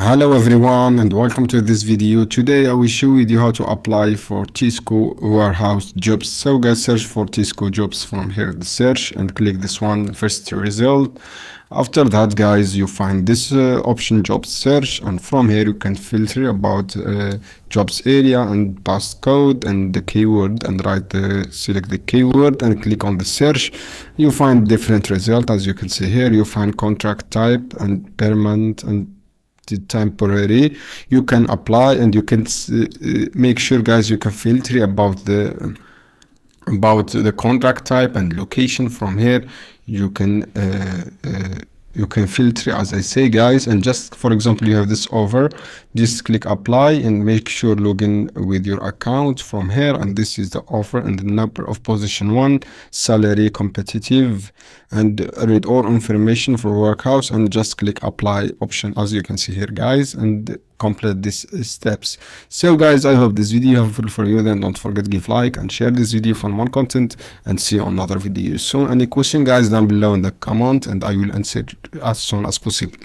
Hello everyone and welcome to this video. Today I will show you how to apply for Tesco warehouse jobs. So guys, search for Tesco jobs from here, the search, and click this one, first result. After that guys, you find this option jobs search, and from here you can filter about jobs area and passcode and the keyword, and select the keyword and click on the search. You find different result. As you can see here, you find contract type and permanent and temporary. You can apply, and you can make sure guys you can filter about the contract type and location. From here you can filter, as I say guys, and just for example you have this offer, just click apply and make sure login with your account from here. And this is the offer and the number of position 1, salary, competitive, and read all information for workhouse, and just click apply option as you can see here guys, and complete these steps. So guys, I hope this video helpful for you. Then don't forget give like and share this video for more content, and see you on another video soon. Any question guys down below in the comment, and I will answer as soon as possible.